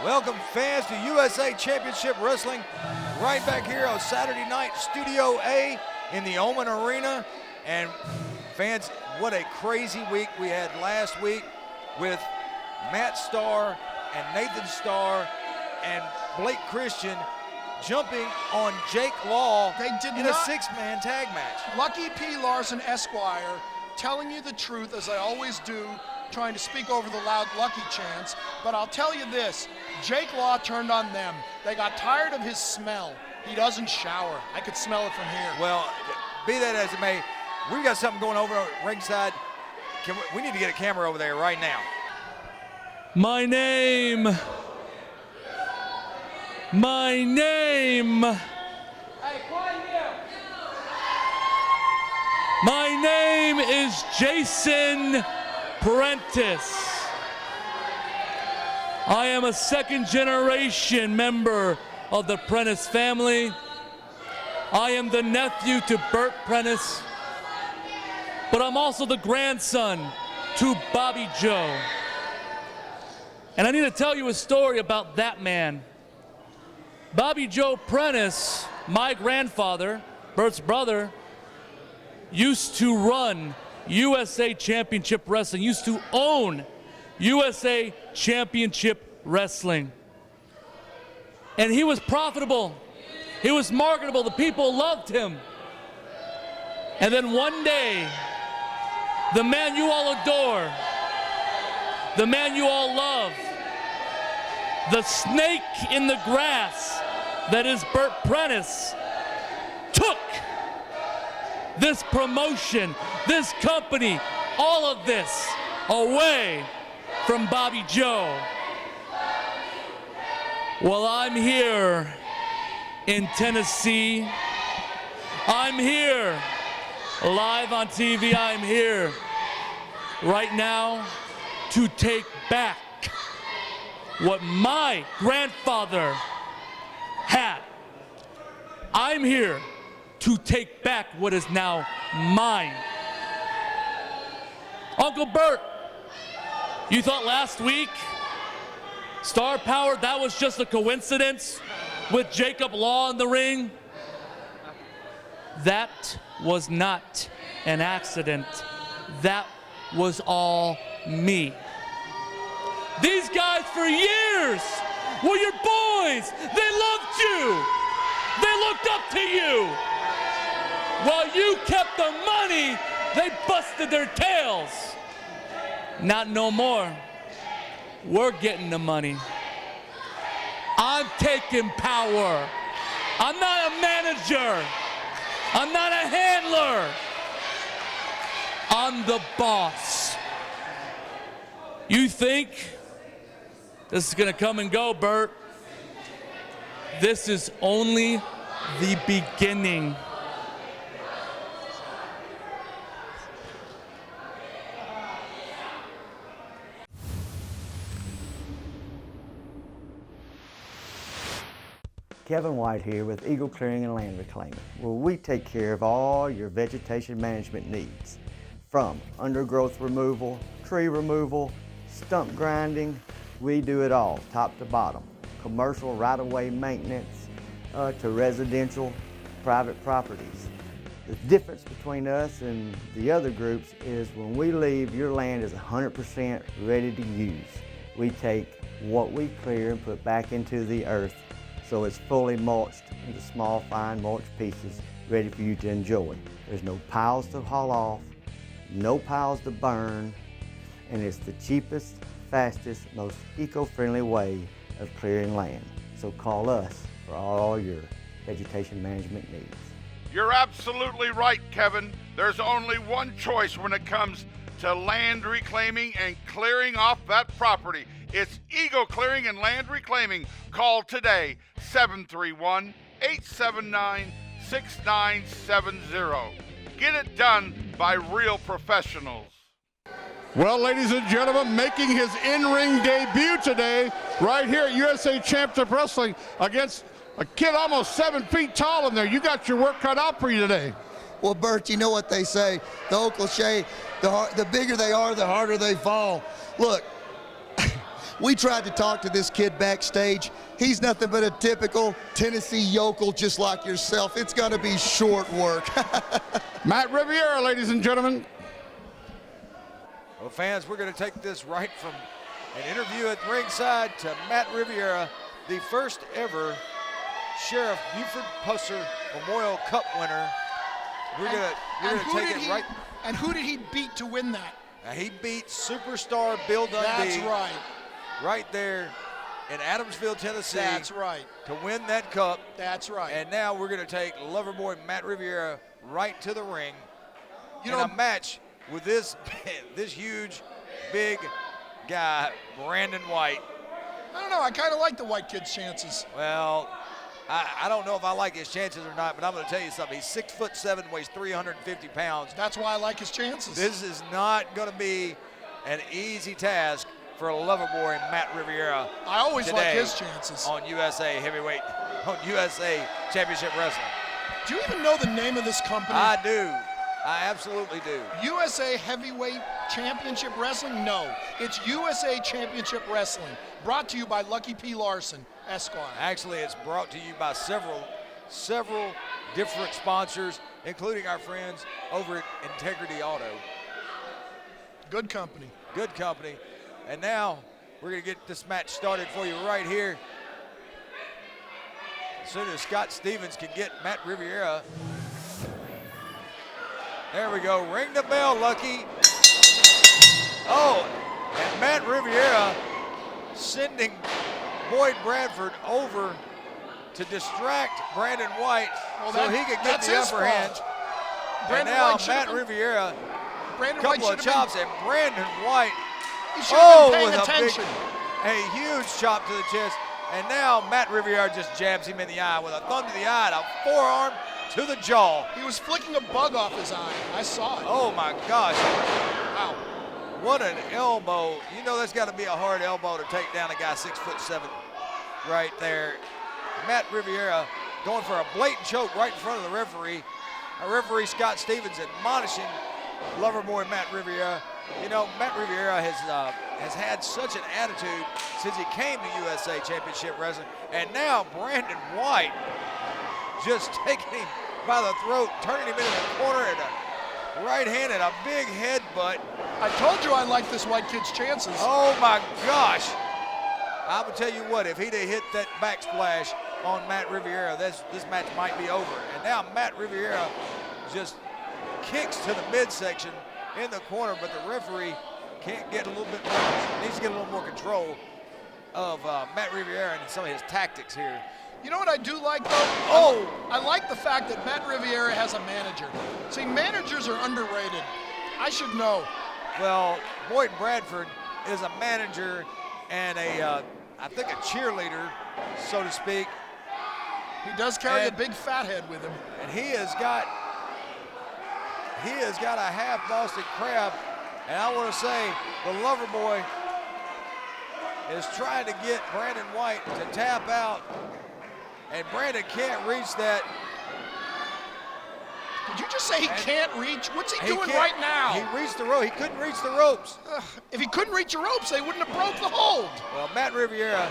Welcome, fans, to USA Championship Wrestling right back here on Saturday night, Studio A in the Oman Arena. And fans, what a crazy week we had last week with Matt Starr and Nathan Starr and Blake Christian jumping on Jake Law in a six-man tag match. Lucky P. Larson Esquire telling you the truth, as I always do, trying to speak over the loud Lucky chants, but I'll tell you this, Jake Law turned on them. They got tired of his smell. He doesn't shower. I could smell it from here. Well, be that as it may, we've got something going over at ringside. We need to get a camera over there right now. My name. My name is Jason Prentice. I am a second-generation member of the Prentice family. I am the nephew to Bert Prentice, but I'm also the grandson to Bobby Joe. And I need to tell you a story about that man. Bobby Joe Prentice, my grandfather, Bert's brother, used to run USA Championship Wrestling, used to own USA Championship Wrestling. And he was profitable. He was marketable. The people loved him. And then one day, the man you all adore, the man you all love, the snake in the grass that is Bert Prentice, took this promotion, this company, all of this away from Bobby Joe. Well, I'm here in Tennessee. I'm here live on TV. I'm here right now to take back what my grandfather had. I'm here to take back what is now mine. Uncle Bert, you thought last week Starr Power, that was just a coincidence with Jacob Law in the ring? That was not an accident. That was all me. These guys for years were your boys. They loved you. They looked up to you. While you kept the money, they busted their tails. Not no more. We're getting the money. I'm taking power. I'm not a manager. I'm not a handler. I'm the boss. You think this is gonna come and go, Bert? This is only the beginning. Kevin White here with Eagle Clearing and Land Reclaiming, where we take care of all your vegetation management needs, from undergrowth removal, tree removal, stump grinding. We do it all, top to bottom. Commercial right-of-way maintenance to residential private properties. The difference between us and the other groups is when we leave, your land is 100% ready to use. We take what we clear and put back into the earth, so it's fully mulched into small, fine mulch pieces, ready for you to enjoy. There's no piles to haul off, no piles to burn, and it's the cheapest, fastest, most eco-friendly way of clearing land. So call us for all your vegetation management needs. You're absolutely right, Kevin. There's only one choice when it comes to land reclaiming and clearing off that property. It's Eagle Clearing and Land Reclaiming. Call today, 731-879-6970. Get it done by real professionals. Well, ladies and gentlemen, making his in-ring debut today, right here at USA Championship Wrestling against a kid almost 7 feet tall in there. You got your work cut out for you today. Well, Bert, you know what they say, the old cliche, the bigger they are, the harder they fall. Look, we tried to talk to this kid backstage. He's nothing but a typical Tennessee yokel just like yourself. It's gonna be short work. Matt Riviera, ladies and gentlemen. Well, fans, we're going to take this right from an interview at ringside to Matt Riviera, the first ever Sheriff Buford Pusser Memorial Cup winner. We're going to take it right. And who did he beat to win that? He beat superstar Bill Dundee. That's right. Right there in Adamsville, Tennessee. That's right. To win that cup. That's right. And now we're going to take Loverboy Matt Riviera right to the ring in a match with this huge, big guy, Brandon White. I don't know. I kind of like the white kid's chances. Well, I don't know if I like his chances or not, but I'm going to tell you something. He's 6'7", weighs 350 pounds. That's why I like his chances. This is not going to be an easy task for a Loverboy Matt Riviera. I always like his chances. On USA Heavyweight, on USA Championship Wrestling. Do you even know the name of this company? I do. I absolutely do. USA Heavyweight Championship Wrestling? No, it's USA Championship Wrestling. Brought to you by Lucky P. Larson, Esquire. Actually, it's brought to you by several different sponsors, including our friends over at Integrity Auto. Good company. Good company. And now we're going to get this match started for you right here. As soon as Scott Stevens can get Matt Riviera. There we go. Ring the bell, Lucky. Oh, and Matt Riviera sending Boyd Bradford over to distract Brandon White so he could get the upper hand. And now Matt Riviera, a couple of chops, and Brandon White, with a huge chop to the chest. And now Matt Riviera just jabs him in the eye with a thumb to the eye and a forearm to the jaw. He was flicking a bug off his eye. I saw it. Oh my gosh. Wow. What an elbow. You know that's got to be a hard elbow to take down a guy 6'7" right there. Matt Riviera going for a blatant choke right in front of the referee. Referee Scott Stevens admonishing Loverboy Matt Riviera. You know, Matt Riviera has had such an attitude since he came to USA Championship Wrestling. And now Brandon White just taking him by the throat, turning him into the corner, and a right hand and a big headbutt. I told you I like this white kid's chances. Oh my gosh. I will tell you what, if he'd have hit that backsplash on Matt Riviera, this match might be over. And now Matt Riviera just kicks to the midsection in the corner, but the referee can't get a little bit more, needs to get a little more control of Matt Riviera and some of his tactics here. You know what I do like, though? I like the fact that Matt Riviera has a manager. See, managers are underrated. I should know. Well, Boyd Bradford is a manager and I think a cheerleader, so to speak. He does carry a big fat head with him. And he has got a half Boston Crab. And I want to say the Loverboy is trying to get Brandon White to tap out. And Brandon can't reach that. Did you just say he can't reach? What's he doing right now? He reached the rope. He couldn't reach the ropes. If he couldn't reach the ropes, they wouldn't have broke the hold. Well, Matt Riviera,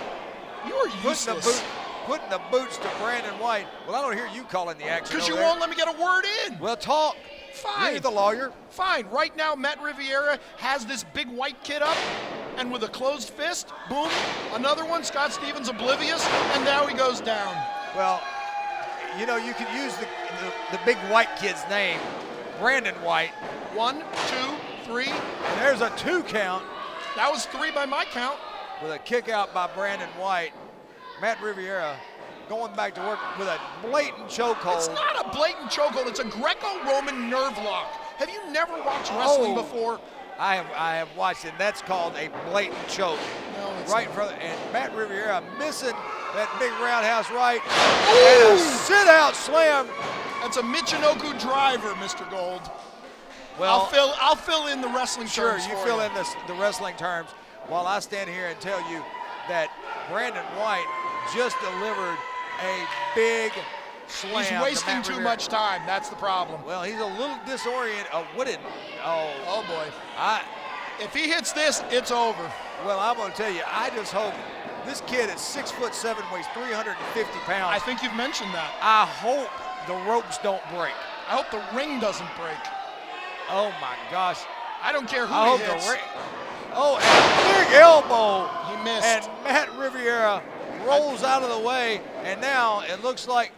you are useless. Putting the boots to Brandon White. Well, I don't hear you calling the action. Because you won't let me get a word in. Well, talk. Fine. You're the lawyer. Fine. Right now, Matt Riviera has this big white kid up, and with a closed fist, boom, another one. Scott Stevens oblivious, and now he goes down. Well, you know, you could use the big white kid's name, Brandon White. 1, 2, 3. And there's a 2 count. That was 3 by my count. With a kick out by Brandon White. Matt Riviera going back to work with a blatant chokehold. It's not a blatant chokehold. It's a Greco-Roman nerve lock. Have you never watched wrestling before? I have watched it. That's called a blatant choke. No, it's right not. in front of, and Matt Riviera missing that big roundhouse right. And a sit-out slam. That's a Michinoku driver, Mr. Gold. Well, I'll fill in the wrestling terms. Sure, you for fill in the wrestling terms while I stand here and tell you that Brandon White just delivered a big slam. He's wasting too much time. That's the problem. Well, he's a little disoriented. Oh boy. If he hits this, it's over. Well, I'm going to tell you, I just hope this kid is 6'7", weighs 350 pounds. I think you've mentioned that. I hope the ropes don't break. I hope the ring doesn't break. Oh my gosh. I don't care who I he hope hits. the ring. Oh, and big elbow. He missed. And Matt Riviera rolls out of the way, and now it looks like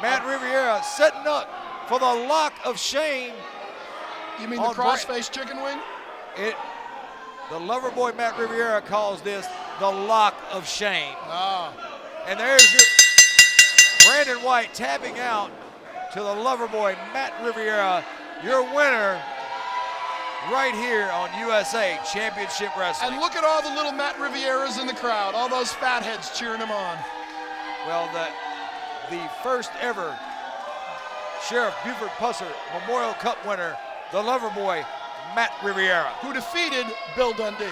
Matt Riviera setting up for the lock of shame. You mean the crossface chicken wing? The lover boy Matt Riviera calls this the lock of shame. Ah. And there's your Brandon White tapping out to the lover boy Matt Riviera, your winner right here on USA Championship Wrestling. And look at all the little Matt Rivieras in the crowd, all those fatheads cheering him on. Well, the first ever Sheriff Buford Pusser Memorial Cup winner, the lover boy Matt Riviera, who defeated Bill Dundee.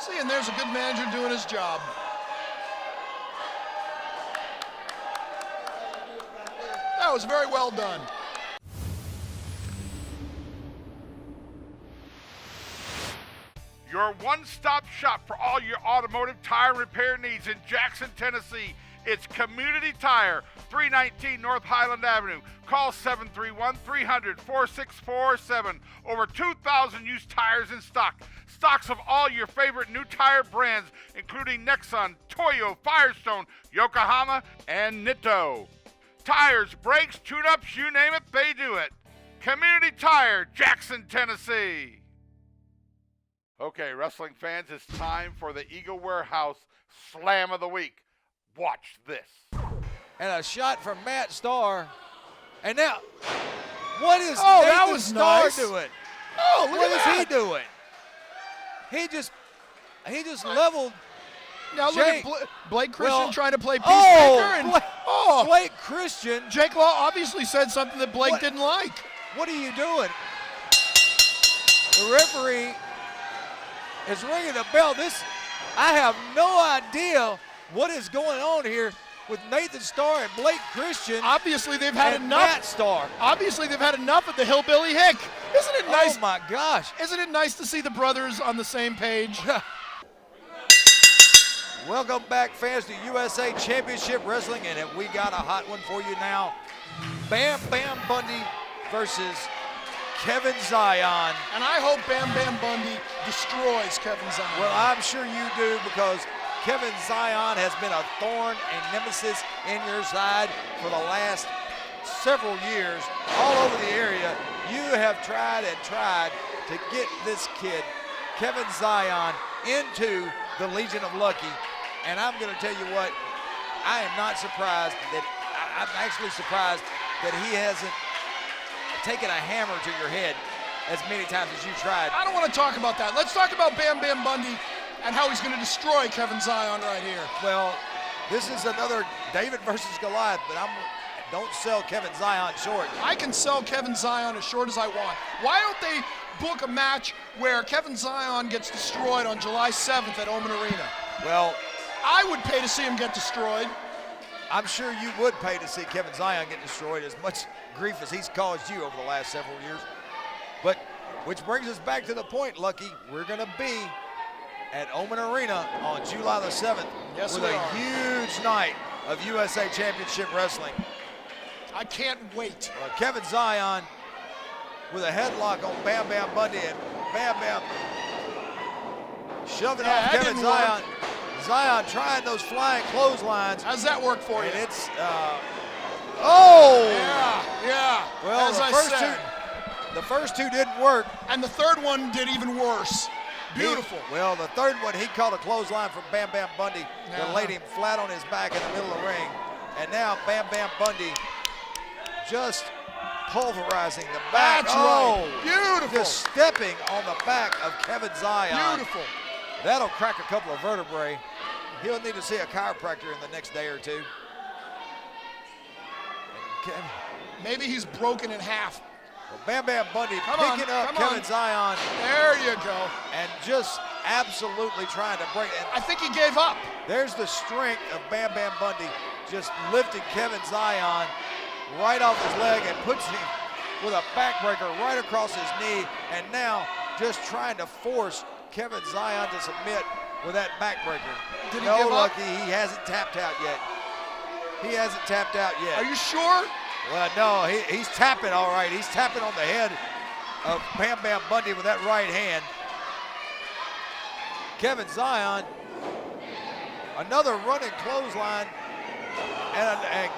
See, and there's a good manager doing his job. That was very well done. Your one-stop shop for all your automotive tire repair needs in Jackson, Tennessee. It's Community Tire, 319 North Highland Avenue. Call 731-300-4647. Over 2,000 used tires in stock. Stocks of all your favorite new tire brands, including Nexon, Toyo, Firestone, Yokohama, and Nitto. Tires, brakes, tune-ups, you name it, they do it. Community Tire, Jackson, Tennessee. Okay, wrestling fans, it's time for the Eagle Warehouse Slam of the Week. Watch this. And a shot from Matt Starr. And now, what is that Nathan was Starr nice. doing? Oh, look What at is that. he doing? He just leveled Now look Jake. at Blake Christian Well, trying to play peacemaker. Blake Christian. Jake Law obviously said something that Blake didn't like. What are you doing? The referee is ringing the bell. I have no idea what is going on here with Nathan Starr and Blake Christian. Obviously they've had and enough. Matt Starr. Obviously they've had enough of the Hillbilly Hick. Isn't it nice? Oh my gosh. Isn't it nice to see the brothers on the same page? Welcome back, fans, to USA Championship Wrestling, and we got a hot one for you now. Bam Bam Bundy versus Kevin Zion. And I hope Bam Bam Bundy destroys Kevin Zion. Well, I'm sure you do, because Kevin Zion has been a thorn and nemesis in your side for the last several years all over the area. You have tried and tried to get this kid, Kevin Zion, into the Legion of Lucky. And I'm going to tell you what, I am not surprised that, I'm actually surprised that he hasn't taken a hammer to your head as many times as you tried. I don't want to talk about that. Let's talk about Bam Bam Bundy and how he's going to destroy Kevin Zion right here. Well, this is another David versus Goliath, but don't sell Kevin Zion short. I can sell Kevin Zion as short as I want. Why don't they book a match where Kevin Zion gets destroyed on July 7th at Oman Arena? Well, I would pay to see him get destroyed. I'm sure you would pay to see Kevin Zion get destroyed, as much grief as he's caused you over the last several years. But, which brings us back to the point, Lucky, we're going to be at Oman Arena on July the 7th with a huge night of USA Championship Wrestling. I can't wait. Kevin Zion with a headlock on Bam Bam Bundy, and Bam Bam shoving off Kevin Zion. Zion trying those flying clotheslines. How's that work for you? And it's, Yeah. Well, as the first two didn't work. And the third one did even worse. Beautiful. The third one, he caught a clothesline from Bam Bam Bundy that laid him flat on his back in the middle of the ring. And now Bam Bam Bundy just pulverizing the back. That's oh, right. Beautiful. Just stepping on the back of Kevin Zion. Beautiful. That'll crack a couple of vertebrae. He'll need to see a chiropractor in the next day or two. Maybe he's broken in half. Well, Bam Bam Bundy picking up Kevin Zion. There you go. And just absolutely trying to break it. I think he gave up. There's the strength of Bam Bam Bundy, just lifting Kevin Zion right off his leg and puts him with a backbreaker right across his knee, and now just trying to force Kevin Zion to submit with that backbreaker. Did he no, give up? Lucky, he hasn't tapped out yet. He hasn't tapped out yet. Are you sure? Well, no, he's tapping all right. He's tapping on the head of Bam Bam Bundy with that right hand. Kevin Zion, another running clothesline, and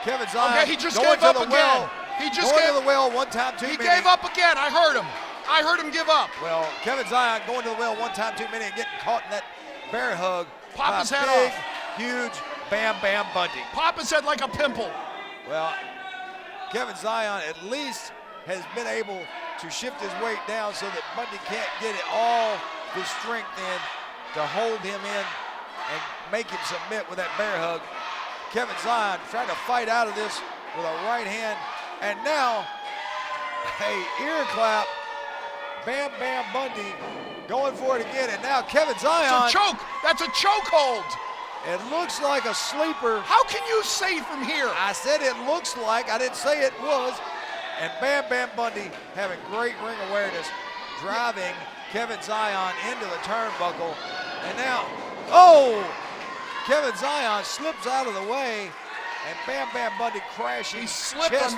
Kevin Zion Okay, he just going gave to up the again. well. He just going gave to the well one time, too He many. gave up again. I heard him. I heard him give up. Well, Kevin Zion going to the well one time too many and getting caught in that bear hug. Pop by his head big, off. huge Bam Bam Bundy. Pop his head like a pimple. Well, Kevin Zion at least has been able to shift his weight down so that Bundy can't get it all his strength in to hold him in and make him submit with that bear hug. Kevin Zion trying to fight out of this with a right hand, and now a ear clap. Bam Bam Bundy going for it again, and now Kevin Zion. It's a choke. That's a chokehold. It looks like a sleeper. How can you say from here? I said it looks like, I didn't say it was. And Bam Bam Bundy having great ring awareness, driving Kevin Zion into the turnbuckle. And now, oh, Kevin Zion slips out of the way, and Bam Bam Bundy crashing. He slipped chest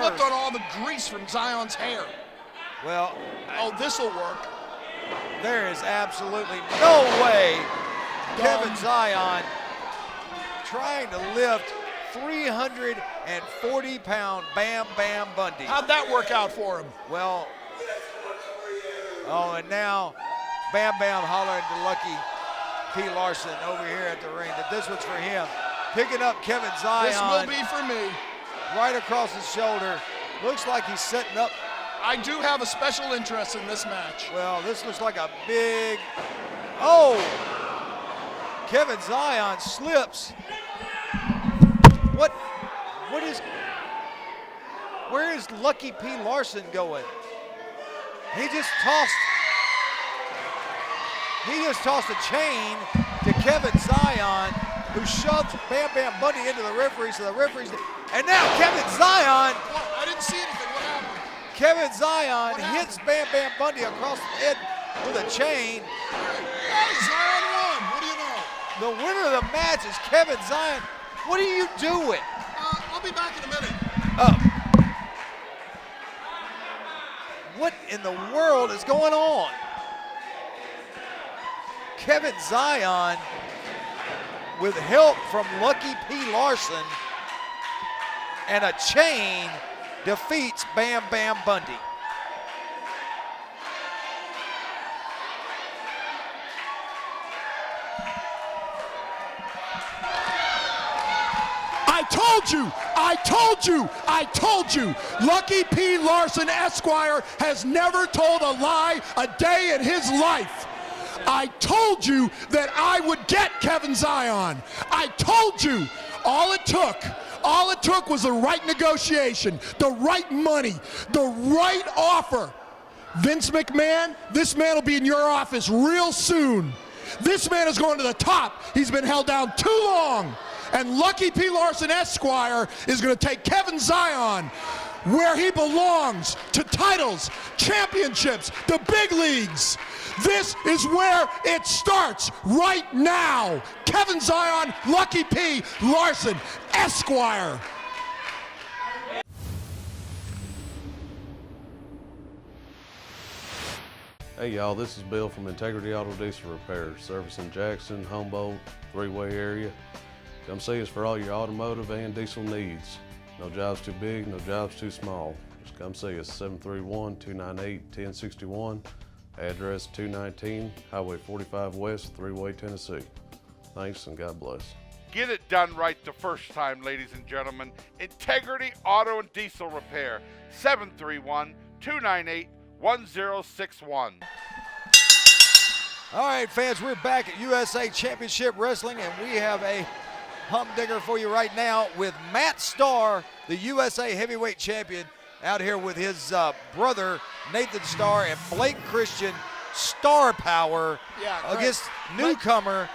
on all the grease from Zion's hair. Well, Oh, this'll work. there is absolutely no way Kevin Done. Zion trying to lift 340-pound Bam Bam Bundy. How'd that work out for him? Well, oh, and now Bam Bam hollering to Lucky P. Larson over here at the ring that this was for him. Picking up Kevin Zion. This will be for me. Right across his shoulder. Looks like he's setting up. I do have a special interest in this match. Well, this looks like a big, oh! Kevin Zion slips. What is, where is Lucky P. Larson going? He just tossed a chain to Kevin Zion, who shoved Bam Bam Bundy into the referee, so the referee's, and now Kevin Zion, I didn't see anything. What happened? Kevin Zion hits Bam Bam Bundy across the head with a chain. Hey, Zion won. What do you know? The winner of the match is Kevin Zion. What are you doing? I'll be back in a minute. What in the world is going on? Kevin Zion, with help from Lucky P. Larson and a chain, defeats Bam Bam Bundy. I told you. Lucky P. Larson Esquire has never told a lie a day in his life. I told you that I would get Kevin Zion. I told you. All it took was the right negotiation, the right money, the right offer. Vince McMahon, this man will be in your office real soon. This man is going to the top. He's been held down too long. And Lucky P. Larson Esquire is going to take Kevin Zion where he belongs, to titles, championships, the big leagues. This is where it starts right now. Kevin Zion, Lucky P. Larson Esquire. Hey y'all, this is Bill from Integrity Auto Diesel Repair, servicing Jackson, Humboldt, three-way area. Come see us for all your automotive and diesel needs. No job's too big, no job's too small. Just come see us, 731-298-1061, address 219 Highway 45 West, Three-Way, Tennessee. Thanks and God bless. Get it done right the first time, ladies and gentlemen. Integrity Auto and Diesel Repair, 731-298-1061. All right, fans, we're back at USA Championship Wrestling, and we have a humdinger for you right now with Matt Starr, the USA Heavyweight Champion, out here with his brother, Nathan Starr, and Blake Christian, Starr Power, against newcomer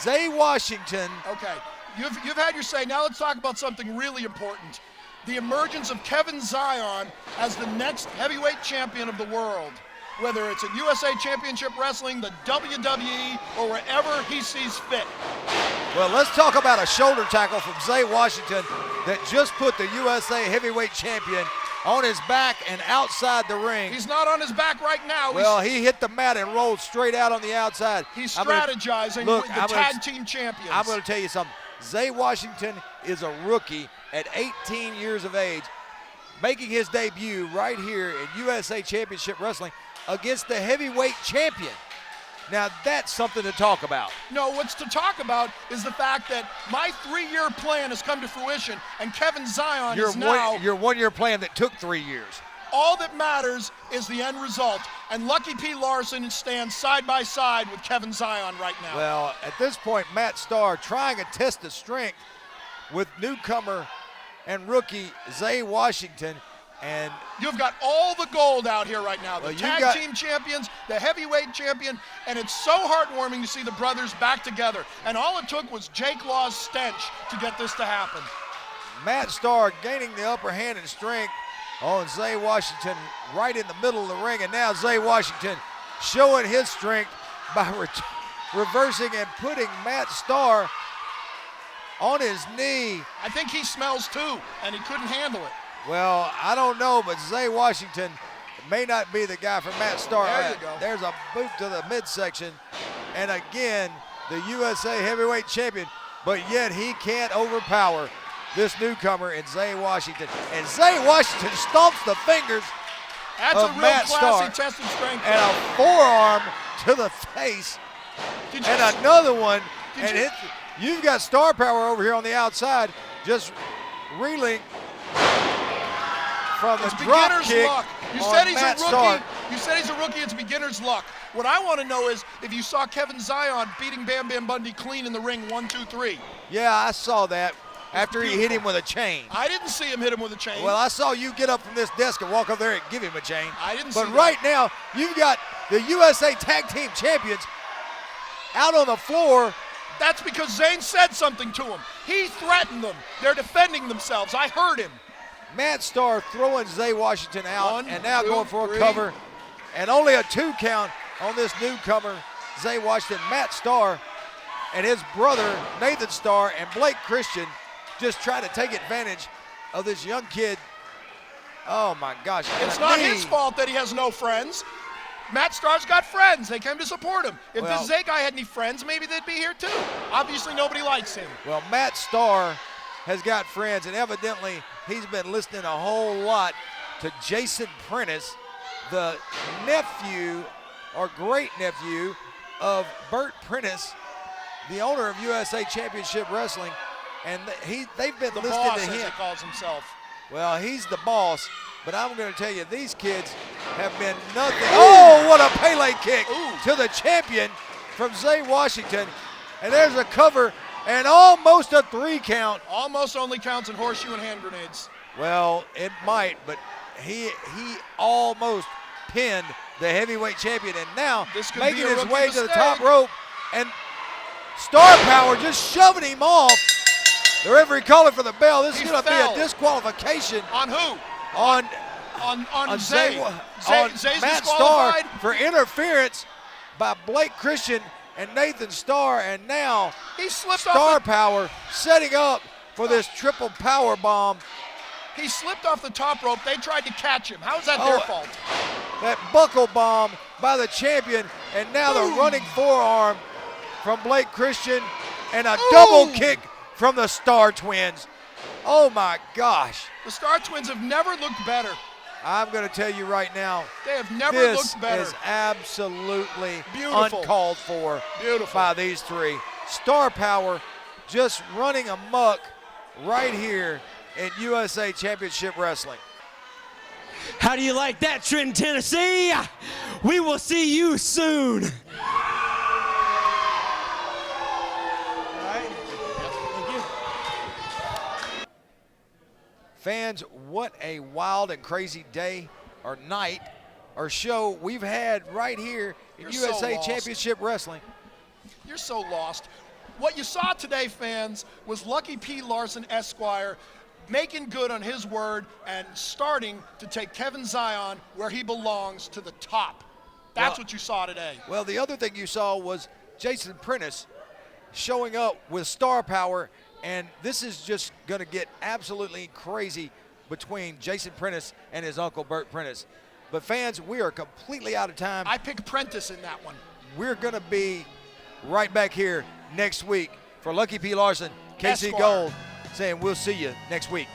Zay Washington. Okay, you've had your say. Now let's talk about something really important. The emergence of Kevin Zion as the next heavyweight champion of the world. Whether it's in USA Championship Wrestling, the WWE, or wherever he sees fit. Well, let's talk about a shoulder tackle from Zay Washington that just put the USA Heavyweight Champion on his back and outside the ring. He's not on his back right now. Well, he hit the mat and rolled straight out on the outside. He's strategizing with the tag team champions. I'm going to tell you something. Zay Washington is a rookie at 18 years of age, making his debut right here in USA Championship Wrestling against the heavyweight champion. Now, that's something to talk about. No, what's to talk about is the fact that my 3-year plan has come to fruition, and Kevin Zion is now... Your 1-year plan that took 3 years. All that matters is the end result, and Lucky P. Larson stands side by side with Kevin Zion right now. Well, at this point, Matt Starr trying to test the strength with newcomer and rookie Zay Washington. And you've got all the gold out here right now. The tag team champions, the heavyweight champion, and it's so heartwarming to see the brothers back together. And all it took was Jake Law's stench to get this to happen. Matt Starr gaining the upper hand in strength on Zay Washington right in the middle of the ring. And now Zay Washington showing his strength by reversing and putting Matt Starr on his knee. I think he smells too, and he couldn't handle it. Well, I don't know, but Zay Washington may not be the guy for Matt Starr. There you go. There's a boot to the midsection. And again, the USA Heavyweight Champion, but yet he can't overpower this newcomer in Zay Washington. And Zay Washington stomps the fingers of Matt Starr. That's a real classy test of strength. And a forearm to the face. And another one. And you've got Starr Power over here on the outside just reeling from the drop kick. Luck. You said he's a rookie. You said he's a rookie. It's beginner's luck. What I want to know is if you saw Kevin Zion beating Bam Bam Bundy clean in the ring, 1, 2, 3. Yeah, I saw that after he hit him with a chain. I didn't see him hit him with a chain. Well, I saw you get up from this desk and walk over there and give him a chain. I didn't see that. But right now, you've got the USA Tag Team Champions out on the floor. That's because Zane said something to him. He threatened them. They're defending themselves. I heard him. Matt Starr throwing Zay Washington out and now going for a cover. And only a 2 count on this newcomer, Zay Washington. Matt Starr and his brother, Nathan Starr, and Blake Christian just trying to take advantage of this young kid. Oh, my gosh. It's not his fault that he has no friends. Matt Starr's got friends. They came to support him. If this Zay guy had any friends, maybe they'd be here too. Obviously, nobody likes him. Well, Matt Starr has got friends, and evidently he's been listening a whole lot to Jason Prentice, the nephew or great-nephew of Bert Prentice, the owner of USA Championship Wrestling, and they've been listening boss, to him. as he calls himself. Well, he's the boss, but I'm going to tell you, these kids have been nothing. Oh, what a Pele kick to the champion from Zay Washington. And there's a cover and almost a 3 count. Almost only counts in horseshoe and hand grenades. Well, it might, but he almost pinned the heavyweight champion, and now making his way to the top rope, and Starr Power just shoving him off. The referee calling for the bell. This is going to be a disqualification. On who? On Zay. Zay's Matt Starr for interference by Blake Christian and Nathan Starr, and now he slipped Starr Power setting up for this triple power bomb. He slipped off the top rope. They tried to catch him. How is that their fault? That buckle bomb by the champion, and now the running forearm from Blake Christian, and a double kick from the Starr twins. Oh my gosh. The Starr twins have never looked better. I'm going to tell you right now, they have never looked better. This is absolutely uncalled for by these three. Starr Power just running amok right here in USA Championship Wrestling. How do you like that, Trenton, Tennessee? We will see you soon. Fans, what a wild and crazy day or night or show we've had right here in You're so USA lost. Championship Wrestling. You're so lost. What you saw today, fans, was Lucky P. Larson Esquire making good on his word and starting to take Kevin Zion where he belongs, to the top. That's what you saw today. Well, the other thing you saw was Jason Prentice showing up with Starr Power, and this is just going to get absolutely crazy between Jason Prentice and his uncle Bert Prentice. But fans, we are completely out of time. I picked Prentice in that one. We're going to be right back here next week. For Lucky P. Larson, KC Esquire. Gold, saying we'll see you next week.